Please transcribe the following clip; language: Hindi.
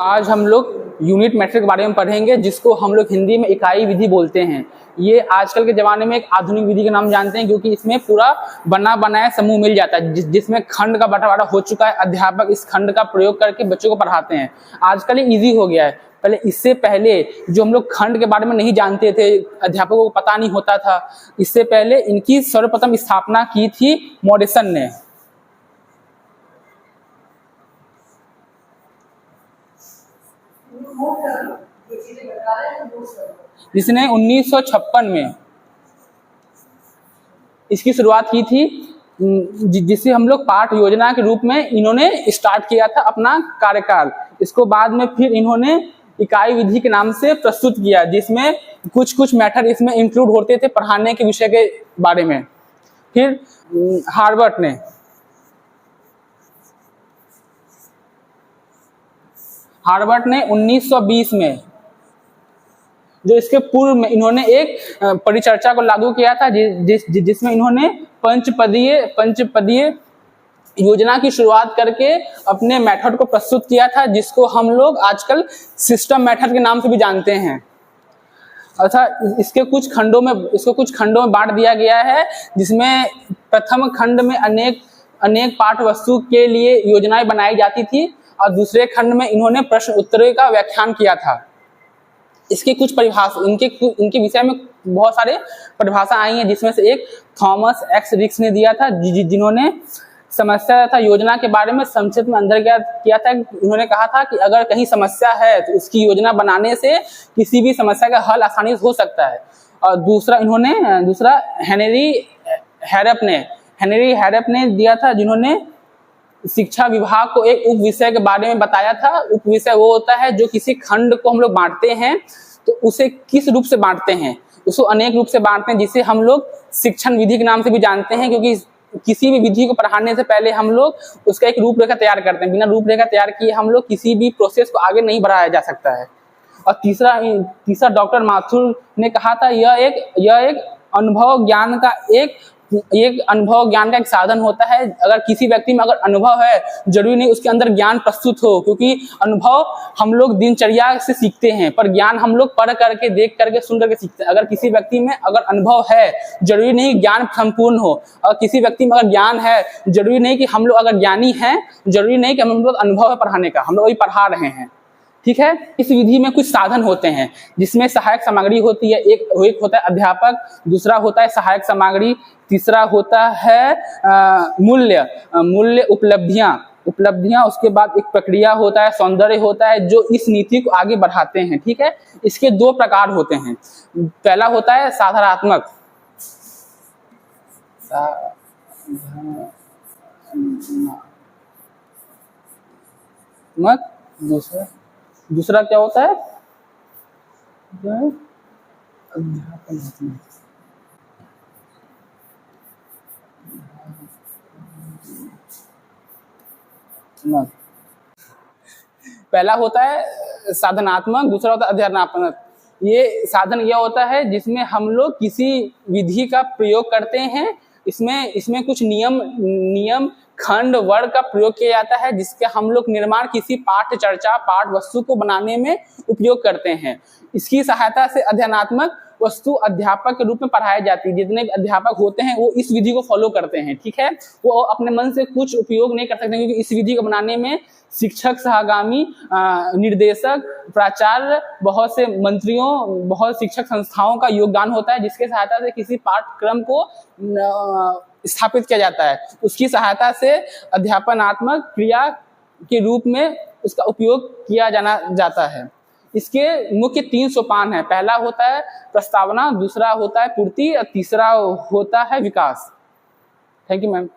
आज हम लोग यूनिट मेट्रिक के बारे में पढ़ेंगे, जिसको हम लोग हिंदी में इकाई विधि बोलते हैं। ये आजकल के ज़माने में एक आधुनिक विधि का नाम जानते हैं, क्योंकि इसमें पूरा बना बनाया समूह मिल जाता है, जिसमें खंड का बंटवारा हो चुका है। अध्यापक इस खंड का प्रयोग करके बच्चों को पढ़ाते हैं। आजकल ये ईजी हो गया है। पहले इससे पहले जो हम लोग खंड के बारे में नहीं जानते थे, अध्यापकों को पता नहीं होता था, इससे पहले इनकी सर्वप्रथम स्थापना की थी मॉरिसन ने। जिसने 1956 में इसकी शुरुआत की थी, जिसे हम लोग पाठ योजना के रूप में इन्होंने स्टार्ट किया था अपना कार्यकाल। इसको बाद में फिर इन्होंने इकाई विधि के नाम से प्रस्तुत किया, जिसमें कुछ कुछ मैटर इसमें इंक्लूड होते थे पढ़ाने के विषय के बारे में। फिर हार्वर्ड ने हार्वर्ड ने 1920 में, जो इसके पूर्व में इन्होंने एक परिचर्चा को लागू किया था, जिसमें इन्होंने पंचपदीय योजना की शुरुआत करके अपने मेथड को प्रस्तुत किया था, जिसको हम लोग आजकल सिस्टम मेथड के नाम से भी जानते हैं। अर्थात इसको कुछ खंडों में बांट दिया गया है, जिसमें प्रथम खंड में अनेक पाठ वस्तु के लिए योजनाएं बनाई जाती थी, और दूसरे खंड में इन्होंने प्रश्न उत्तरों का व्याख्यान किया था। इसके कुछ परिभाषा, इनके विषय में बहुत सारे परिभाषा आई हैं, जिसमें से एक थॉमस एक्स रिक्स ने दिया था, जिन्होंने समस्या तथा योजना के बारे में संक्षिप्त में अंदर किया था। उन्होंने कहा था कि अगर कहीं समस्या है तो उसकी योजना बनाने से किसी भी समस्या का हल आसानी से हो सकता है। और दूसरा हेनरी हैरप ने दिया था, जिन्होंने शिक्षा विभाग को एक उप विषय के बारे में बताया था। उप विषय वो होता है जो किसी खंड को हम लोग बांटते हैं तो उसे किस रूप से बांटते हैं, उसको अनेक रूप से बांटते हैं, जिसे हम लोग शिक्षण विधि के नाम से भी जानते हैं। क्योंकि किसी भी विधि को पढ़ाने से पहले हम लोग उसका एक रूपरेखा तैयार करते हैं। बिना रूपरेखा तैयार किए हम लोग किसी भी प्रोसेस को आगे नहीं बढ़ाया जा सकता है। और तीसरा डॉक्टर माथुर ने कहा था, यह एक अनुभव ज्ञान का एक साधन होता है। अगर किसी व्यक्ति में अगर अनुभव है, जरूरी नहीं उसके अंदर ज्ञान प्रस्तुत हो, क्योंकि अनुभव हम लोग दिनचर्या से सीखते हैं, पर ज्ञान हम लोग पढ़ करके, देख करके, सुन करके सीखते हैं। अगर किसी व्यक्ति में अगर अनुभव है, जरूरी नहीं ज्ञान संपूर्ण हो। और किसी व्यक्ति में अगर ज्ञान है, जरूरी नहीं कि हम लोग अगर ज्ञानी हैं, जरूरी नहीं कि हम लोग अनुभव है पढ़ाने का, हम लोग वही पढ़ा रहे हैं। ठीक है। इस विधि में कुछ साधन होते हैं, जिसमें सहायक सामग्री होती है। एक होता है अध्यापक, दूसरा होता है सहायक सामग्री, तीसरा होता है मूल्य उपलब्धियां, उसके बाद एक प्रक्रिया होता है, सौंदर्य होता है, जो इस नीति को आगे बढ़ाते हैं। ठीक है। इसके दो प्रकार होते हैं। पहला होता है साधनात्मक, दूसरा क्या होता है पहला होता है साधनात्मक, दूसरा होता है अध्यात्मात्मक। ये साधन यह होता है जिसमें हम लोग किसी विधि का प्रयोग करते हैं। इसमें कुछ नियम खंड वर्ग का प्रयोग किया जाता है, जिसके हम लोग निर्माण किसी पाठ वस्तु को बनाने में उपयोग करते हैं। इसकी सहायता से अध्ययनात्मक वस्तु अध्यापक के रूप में पढ़ाई जाती है। जितने अध्यापक होते हैं वो इस विधि को फॉलो करते हैं। ठीक है। वो अपने मन से कुछ उपयोग नहीं कर सकते, क्योंकि इस विधि को बनाने में शिक्षक, सहगामी, निर्देशक, प्राचार्य, बहुत से मंत्रियों, बहुत शिक्षक संस्थाओं का योगदान होता है, जिसके सहायता से किसी पाठ्यक्रम को स्थापित किया जाता है। उसकी सहायता से अध्यापनात्मक क्रिया के रूप में उसका उपयोग किया जाता है। इसके मुख्य 3 सोपान है। पहला होता है प्रस्तावना, दूसरा होता है पूर्ति और तीसरा होता है विकास। Thank you ma'am.